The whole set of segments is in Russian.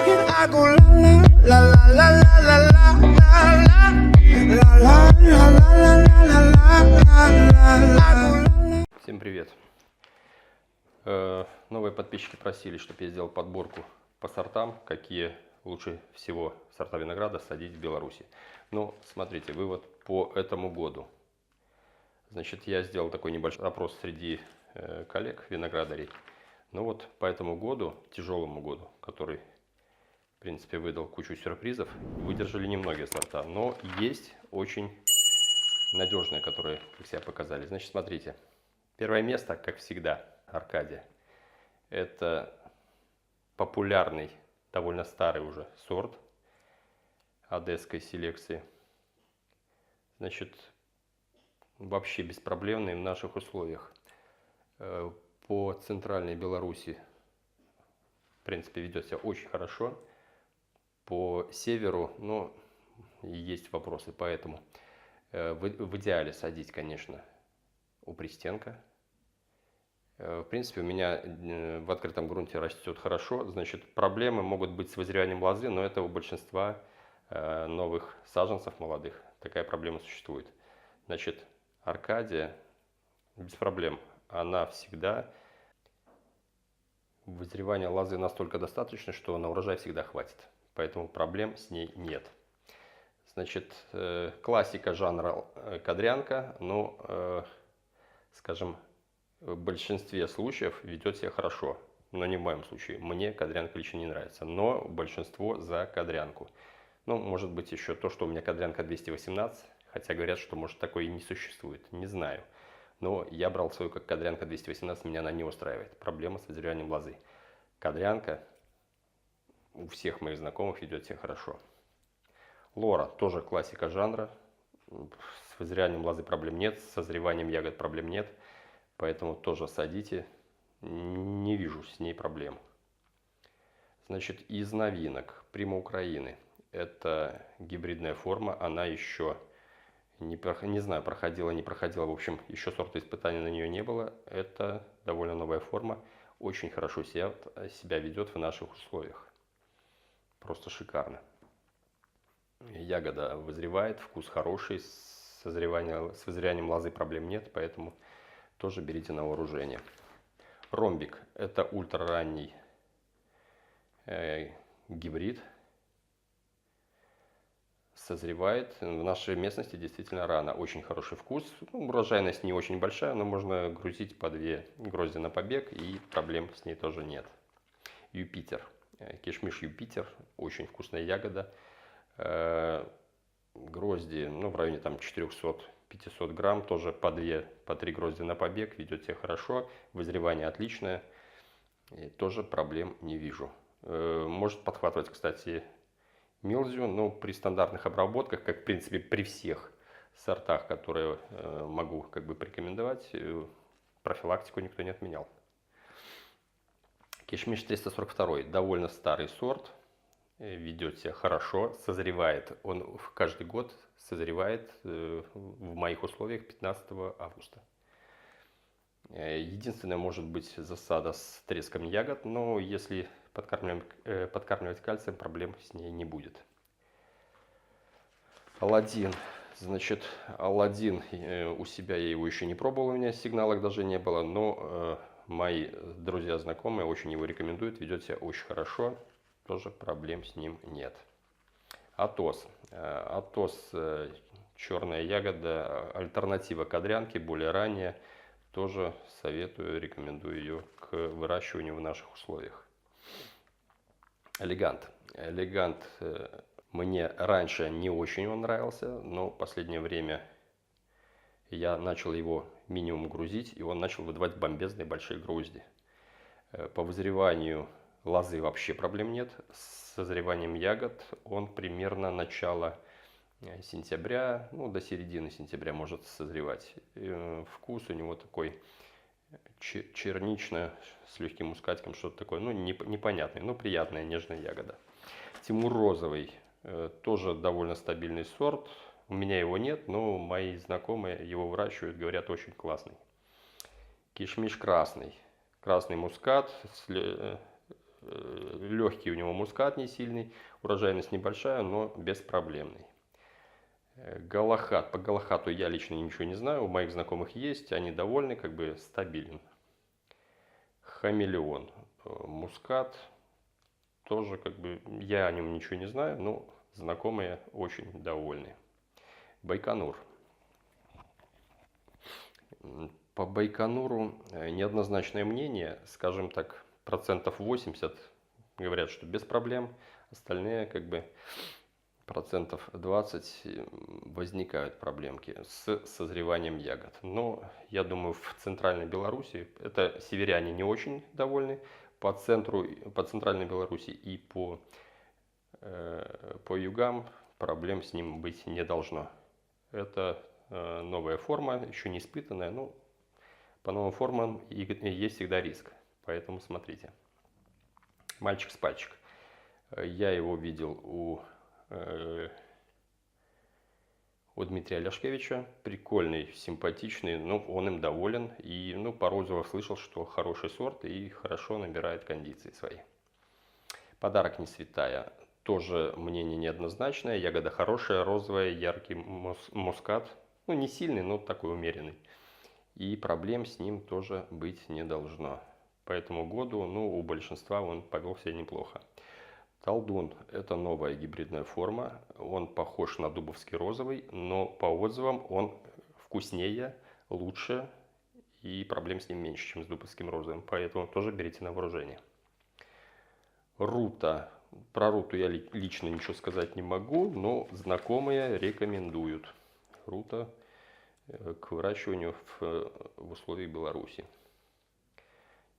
talking, I go la la la la la la la la la la la la la la. Всем привет! Новые подписчики просили, чтобы я сделал подборку по сортам, какие лучше всего сорта винограда садить в Беларуси. Ну, смотрите, вывод по этому году. Значит, я сделал такой небольшой опрос среди коллег виноградарей. Ну вот, по этому году, тяжелому году, который, в принципе, выдал кучу сюрпризов, выдержали немногие сорта, но есть очень надежные, которые, как себя показали. Значит, смотрите, первое место, как всегда, Аркадия. Это популярный, довольно старый уже сорт одесской селекции. Значит, вообще беспроблемный в наших условиях. По центральной Беларуси, в принципе, ведет себя очень хорошо. По северу, ну, есть вопросы, поэтому в идеале садить, конечно, у пристенка. В принципе, у меня в открытом грунте растет хорошо. Значит, проблемы могут быть с вызреванием лозы, но это у большинства новых саженцев молодых. Такая проблема существует. Значит, Аркадия без проблем. Она всегда, вызревания лозы настолько достаточно, что на урожай всегда хватит. Поэтому проблем с ней нет. Значит, классика жанра кадрянка, ну, скажем, в большинстве случаев ведет себя хорошо. Но не в моем случае. Мне кадрянка лично не нравится. Но большинство за кадрянку. Ну, может быть, еще то, что у меня кадрянка 218. Хотя говорят, что, может, такой и не существует. Не знаю. Но я брал свою как кадрянка 218, меня она не устраивает. Проблема с вызреванием лозы. Кадрянка у всех моих знакомых ведет себя хорошо. Лора, тоже классика жанра. С вызреванием лозы проблем нет, с созреванием ягод проблем нет. Поэтому тоже садите. Не вижу с ней проблем. Значит, из новинок Прима Украины. Это гибридная форма. Она еще... Не знаю, проходила, не проходила. В общем, еще сорта испытаний на нее не было. Это довольно новая форма. Очень хорошо себя ведет в наших условиях. Просто шикарно. Ягода вызревает, вкус хороший. С вызреванием лозы проблем нет, поэтому тоже берите на вооружение. Ромбик. Это ультраранний гибрид. Созревает. В нашей местности действительно рано. Очень хороший вкус. Ну, урожайность не очень большая, но можно грузить по 2 грозди на побег, и проблем с ней тоже нет. Юпитер. Кишмиш Юпитер. Очень вкусная ягода. Грозди, ну, в районе там 400-500 грамм. Тоже по 2-3 грозди на побег. Ведет себя хорошо. Вызревание отличное. И тоже проблем не вижу. Может подхватывать, кстати, милдзю, но при стандартных обработках, как в принципе при всех сортах, которые могу как бы порекомендовать, профилактику никто не отменял. Кишмиш 342, довольно старый сорт, ведет себя хорошо, созревает. Он каждый год созревает в моих условиях 15 августа. Единственное, может быть, засада с треском ягод, но если подкармливать кальцием, проблем с ней не будет. Аладдин. Значит, Аладдин, у себя я его еще не пробовал, у меня сигналок даже не было, но мои друзья, знакомые очень его рекомендуют, ведет себя очень хорошо, тоже проблем с ним нет. Атос. Атос, черная ягода, альтернатива кадрянке, более ранняя, тоже советую, рекомендую ее к выращиванию в наших условиях. Элегант. Элегант мне раньше не очень он нравился, но в последнее время я начал его минимум грузить, и он начал выдавать бомбезные большие грозди. По вызреванию лозы вообще проблем нет. С созреванием ягод он примерно начало сентября, ну, до середины сентября может созревать. Вкус у него такой чернично, с легким мускатиком, что-то такое, ну, непонятный, но приятная, нежная ягода. Тимур розовый, тоже довольно стабильный сорт. У меня его нет, но мои знакомые его выращивают, говорят, очень классный. Кишмиш красный. Красный мускат, Легкий у него мускат, не сильный, урожайность небольшая, но беспроблемный. Галахад. По Галахату я лично ничего не знаю, у моих знакомых есть, они довольны, как бы стабилен. Хамелеон. Мускат. Тоже как бы я о нем ничего не знаю, но знакомые очень довольны. Байконур. По Байконуру неоднозначное мнение, скажем так, 80% говорят, что без проблем, остальные как бы 20% возникают проблемки с созреванием ягод. Но я думаю, в центральной Беларуси это северяне не очень довольны, по центральной Беларуси и по югам проблем с ним быть не должно. Это новая форма, еще не испытанная, но по новым формам есть всегда риск. Поэтому смотрите. Мальчик с пальчик. Я его видел у Дмитрия Ляшкевича. Прикольный, симпатичный, но он им доволен. И по отзывам слышал, что хороший сорт и хорошо набирает кондиции свои. Подарок не святая. Тоже мнение неоднозначное. Ягода хорошая, розовая, яркий мускат. Не сильный, но такой умеренный. И проблем с ним тоже быть не должно. По этому году, у большинства он повел себя неплохо. Талдун – это новая гибридная форма. Он похож на дубовский розовый, но по отзывам он вкуснее, лучше и проблем с ним меньше, чем с дубовским розовым. Поэтому тоже берите на вооружение. Рута. Про руту я лично ничего сказать не могу, но знакомые рекомендуют. Рута к выращиванию в условиях Беларуси.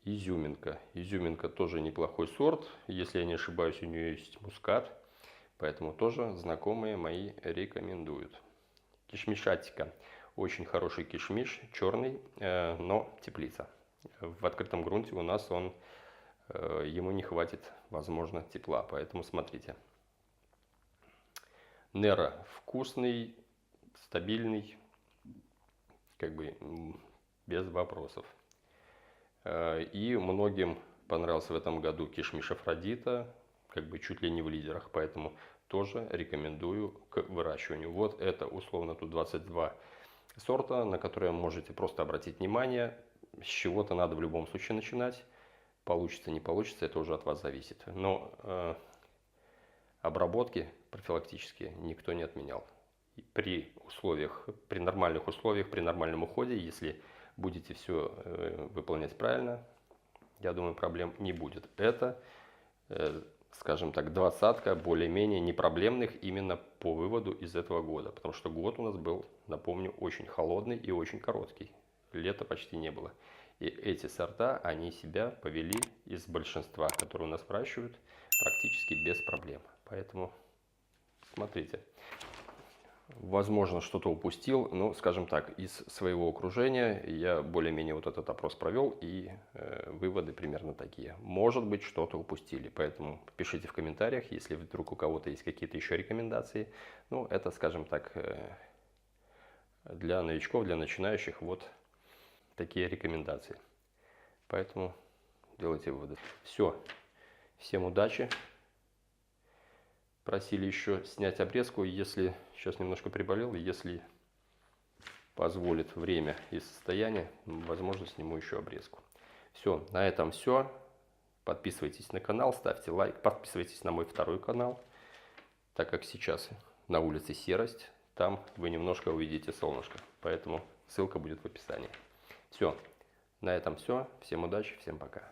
Изюминка. Изюминка тоже неплохой сорт. Если я не ошибаюсь, у нее есть мускат. Поэтому тоже знакомые мои рекомендуют. Кишмишатика. Очень хороший кишмиш, черный, но теплица. В открытом грунте у нас ему не хватит, возможно, тепла. Поэтому смотрите. Нера. Вкусный, стабильный, как бы без вопросов. И многим понравился в этом году кишмиш Афродита, как бы чуть ли не в лидерах, поэтому тоже рекомендую к выращиванию. Вот это условно тут 22 сорта, на которые можете просто обратить внимание. С чего-то надо в любом случае начинать. Получится, не получится, это уже от вас зависит. Но обработки профилактические никто не отменял. При нормальных условиях, при нормальном уходе, если будете все выполнять правильно, я думаю, проблем не будет. Это, скажем так, 20-ка более-менее непроблемных именно по выводу из этого года. Потому что год у нас был, напомню, очень холодный и очень короткий. Лета почти не было. И эти сорта, они себя повели из большинства, которые у нас выращивают, практически без проблем. Поэтому смотрите. Возможно, что-то упустил, но, скажем так, из своего окружения я более-менее вот этот опрос провел, и выводы примерно такие. Может быть, что-то упустили, поэтому пишите в комментариях, если вдруг у кого-то есть какие-то еще рекомендации. Это, скажем так, для новичков, для начинающих вот такие рекомендации. Поэтому делайте выводы. Все, всем удачи. Просили еще снять обрезку, если сейчас немножко приболел, если позволит время и состояние, возможно, сниму еще обрезку. Все, на этом все. Подписывайтесь на канал, ставьте лайк, подписывайтесь на мой второй канал, так как сейчас на улице серость, там вы немножко увидите солнышко, поэтому ссылка будет в описании. Все, на этом все. Всем удачи, всем пока.